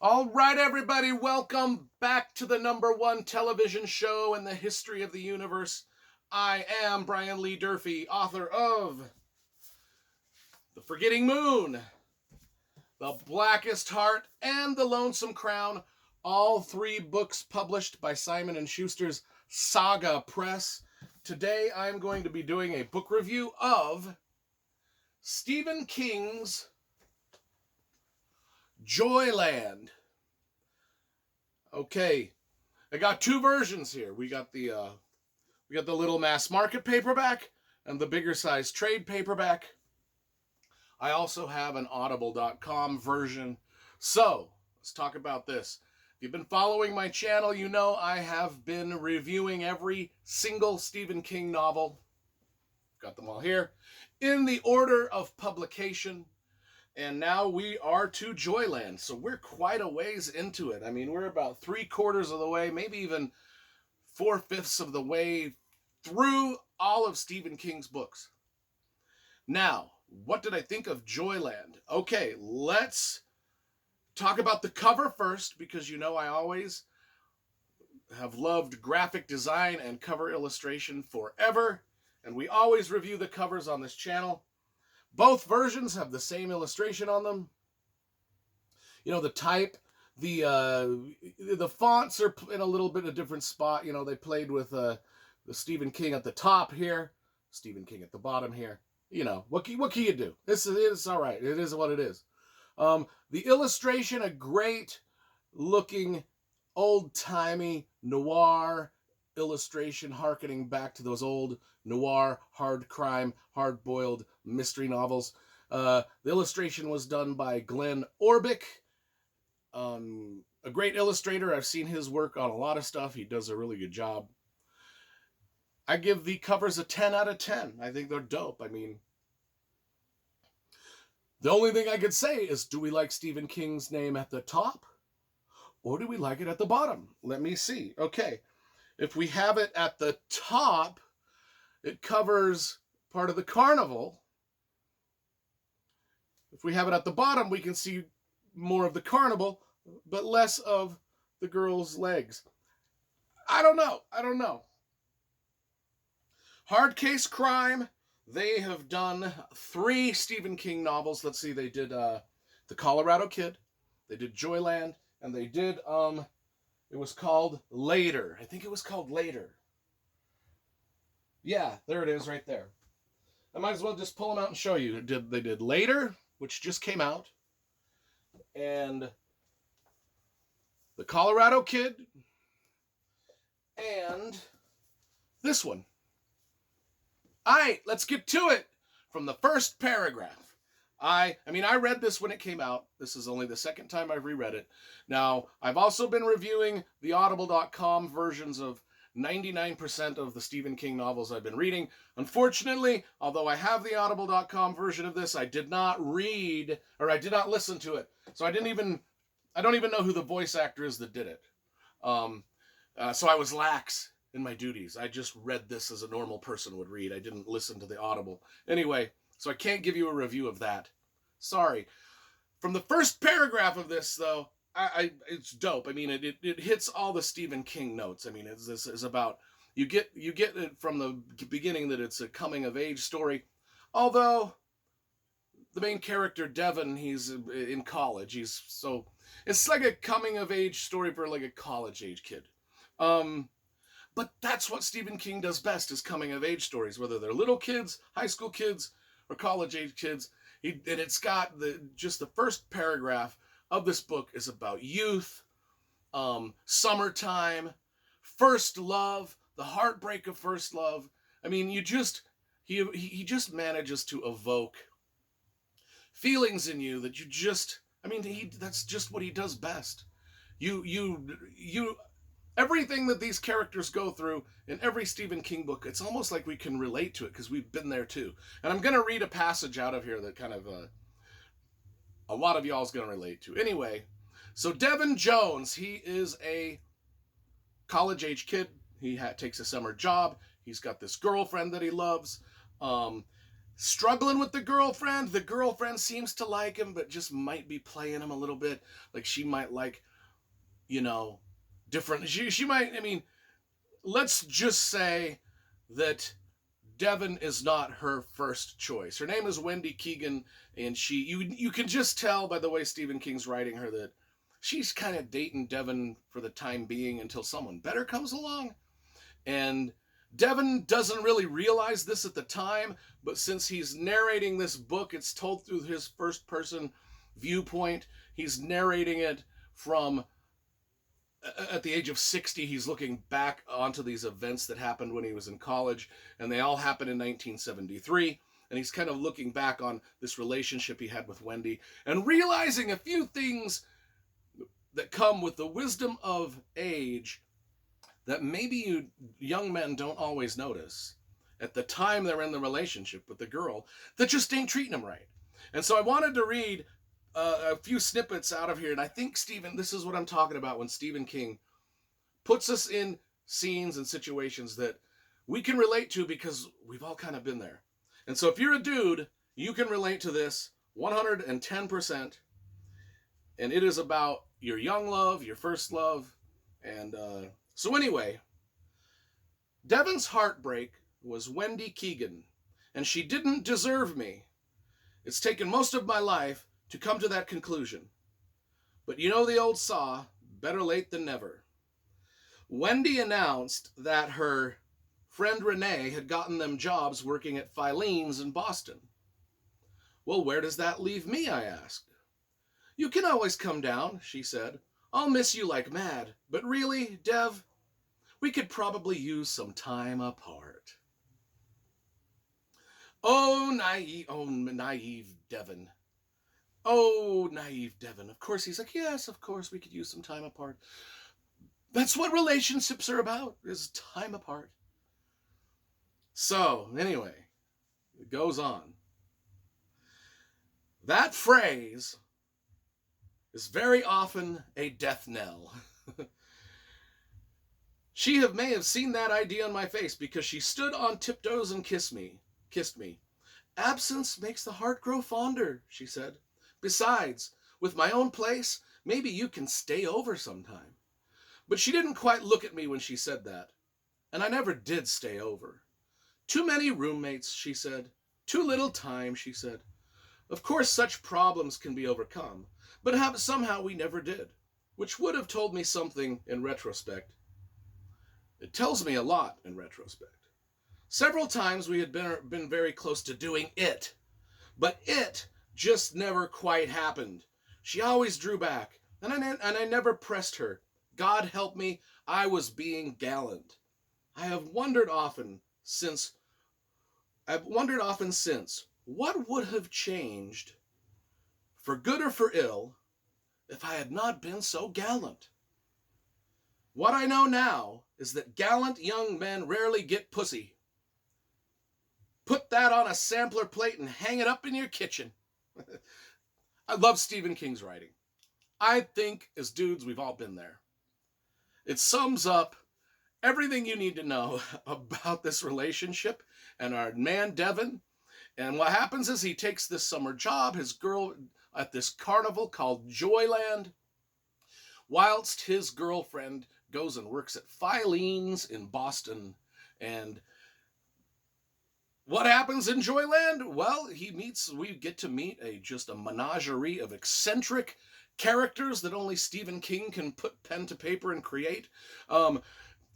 All right, everybody, welcome back to the number one television show in the history of the universe. I am Brian Lee Durfee, author of The Forgetting Moon, The Blackest Heart, and The Lonesome Crown, all three books published by Simon & Schuster's Saga Press. Today, I'm going to be doing a book review of Stephen King's Joyland. Okay, I got two versions here. We got the little mass market paperback and the bigger size trade paperback. I also have an audible.com version. So, let's talk about this. If you've been following my channel, you know I have been reviewing every single Stephen King novel. Got them all here in the order of publication. And now we are to Joyland. So we're quite a ways into it. I mean, we're about 3/4 of the way, maybe even 4/5 of the way through all of Stephen King's books. Now, what did I think of Joyland? Okay, let's talk about the cover first, because you know I always have loved graphic design and cover illustration forever. And we always review the covers on this channel. Both versions have the same illustration on them. You know, the type, the fonts are in a little bit of a different spot. You know, they played with the Stephen King at the top here, Stephen King at the bottom here. You know, what can you do? It's all right. It is what it is. The illustration, a great looking, old-timey noir illustration harkening back to those old noir, hard crime, hard-boiled mystery novels. The illustration was done by Glenn Orbick, a great illustrator. I've seen his work on a lot of stuff. He does a really good job. I give the covers a 10 out of 10. I think they're dope. I mean, the only thing I could say is, do we like Stephen King's name at the top? Or do we like it at the bottom? Let me see. Okay. If we have it at the top, it covers part of the carnival. If we have it at the bottom, we can see more of the carnival, but less of the girl's legs. I don't know. Hard Case Crime, they have done 3 Stephen King novels. Let's see, they did The Colorado Kid, they did Joyland, and they did it was called Later. I think it was called Later. Yeah, there it is right there. I might as well just pull them out and show you. They did Later, which just came out, and The Colorado Kid, and this one. All right, let's get to it. From the first paragraph. I read this when it came out. This is only the second time I've reread it. Now, I've also been reviewing the audible.com versions of 99% of the Stephen King novels I've been reading. Unfortunately, although I have the audible.com version of this, I did not listen to it. So I don't even know who the voice actor is that did it. So I was lax in my duties. I just read this as a normal person would read. I didn't listen to the Audible. Anyway, so I can't give you a review of that. Sorry. From the first paragraph of this, though, it's dope. I mean, it hits all the Stephen King notes. I mean, this is about, you get it from the beginning that it's a coming of age story. Although the main character Devin, he's in college. It's like a coming of age story for like a college age kid. But that's what Stephen King does best, is coming of age stories, whether they're little kids, high school kids, or college age kids. And it's got just the first paragraph of this book is about youth, summertime, first love, the heartbreak of first love. I mean, he just manages to evoke feelings in you that that's just what he does best. Everything that these characters go through in every Stephen King book, it's almost like we can relate to it because we've been there too. And I'm going to read a passage out of here that kind of a lot of y'all's going to relate to. Anyway, so Devin Jones, he is a college-age kid. He takes a summer job. He's got this girlfriend that he loves. struggling with the girlfriend. The girlfriend seems to like him, but just might be playing him a little bit. Like she might like, you know, different. She might, I mean, let's just say that Devon is not her first choice. Her name is Wendy Keegan, and you can just tell by the way Stephen King's writing her that she's kind of dating Devon for the time being until someone better comes along. And Devon doesn't really realize this at the time, but since he's narrating this book, it's told through his first person viewpoint. He's narrating it from at the age of 60. He's looking back onto these events that happened when he was in college, and they all happened in 1973. And he's kind of looking back on this relationship he had with Wendy and realizing a few things that come with the wisdom of age that maybe you young men don't always notice at the time they're in the relationship with the girl that just ain't treating them right. And so I wanted to read a few snippets out of here, and I think this is what I'm talking about when Stephen King puts us in scenes and situations that we can relate to because we've all kind of been there. And so if you're a dude, you can relate to this 110%, and it is about your young love, your first love, and so anyway, Devon's heartbreak was Wendy Keegan, and she didn't deserve me. It's taken most of my life to come to that conclusion. But you know the old saw, better late than never. Wendy announced that her friend Renee had gotten them jobs working at Filene's in Boston. Well, where does that leave me, I asked. You can always come down, she said. I'll miss you like mad, but really, Dev, we could probably use some time apart. Oh, naive Devon. Oh, naive Devon. Of course, he's like, yes, of course, we could use some time apart. That's what relationships are about, is time apart. So, anyway, it goes on. That phrase is very often a death knell. She may have seen that idea on my face because she stood on tiptoes and kissed me. Absence makes the heart grow fonder, she said. Besides, with my own place, maybe you can stay over sometime. But she didn't quite look at me when she said that. And I never did stay over. Too many roommates, she said. Too little time, she said. Of course, such problems can be overcome, but somehow we never did, which would have told me something in retrospect. It tells me a lot in retrospect. Several times we had been very close to doing it, but it just never quite happened. She always drew back, and I never pressed her. God help me, I was being gallant. I've wondered often since, what would have changed, for good or for ill, if I had not been so gallant. What I know now is that gallant young men rarely get pussy. Put that on a sampler plate and hang it up in your kitchen. I love Stephen King's writing. I think as dudes, we've all been there. It sums up everything you need to know about this relationship and our man Devon. And what happens is he takes this summer job, his girl, at this carnival called Joyland, whilst his girlfriend goes and works at Filene's in Boston. And what happens in Joyland? Well, we get to meet just a menagerie of eccentric characters that only Stephen King can put pen to paper and create.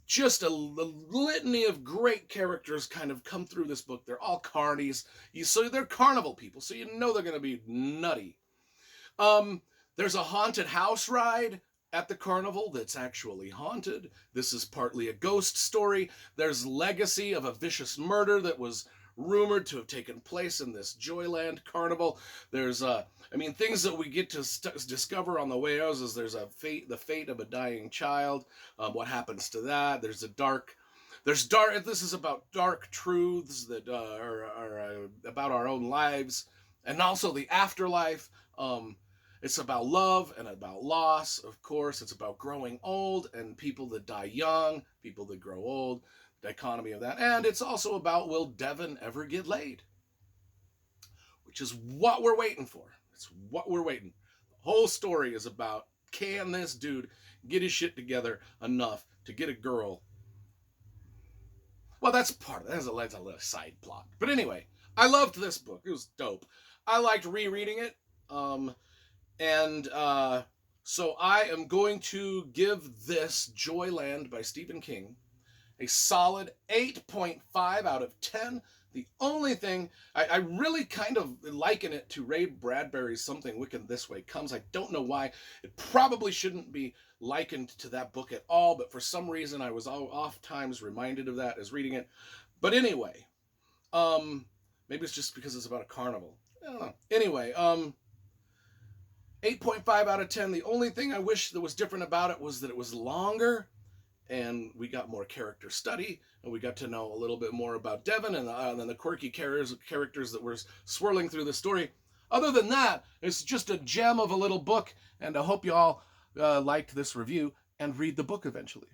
Just a litany of great characters kind of come through this book. They're all carnies. So they're carnival people, so you know they're going to be nutty. There's a haunted house ride at the carnival that's actually haunted. This is partly a ghost story. There's legacy of a vicious murder that was rumored to have taken place in this Joyland carnival. There's things that we get to discover on the way out is there's the fate of a dying child. What happens to that? This is about dark truths that are about our own lives and also the afterlife. It's about love and about loss, of course. It's about growing old and people that die young, people that grow old, the dichotomy of that. And it's also about, will Devon ever get laid? which is what we're waiting for. It's what we're waiting. The whole story is about, can this dude get his shit together enough to get a girl? Well, that's part of it. That's a little side plot. But anyway, I loved this book. It was dope. I liked rereading it. So I am going to give this Joyland by Stephen King a solid 8.5 out of 10. The only thing, I really kind of liken it to Ray Bradbury's Something Wicked This Way Comes. I don't know why. It probably shouldn't be likened to that book at all, but for some reason I was oft times reminded of that as reading it. But anyway, maybe it's just because it's about a carnival. I don't know. Anyway, 8.5 out of 10. The only thing I wish that was different about it was that it was longer, and we got more character study, and we got to know a little bit more about Devon and then the quirky characters that were swirling through the story. Other than that, it's just a gem of a little book, and I hope you all liked this review and read the book eventually.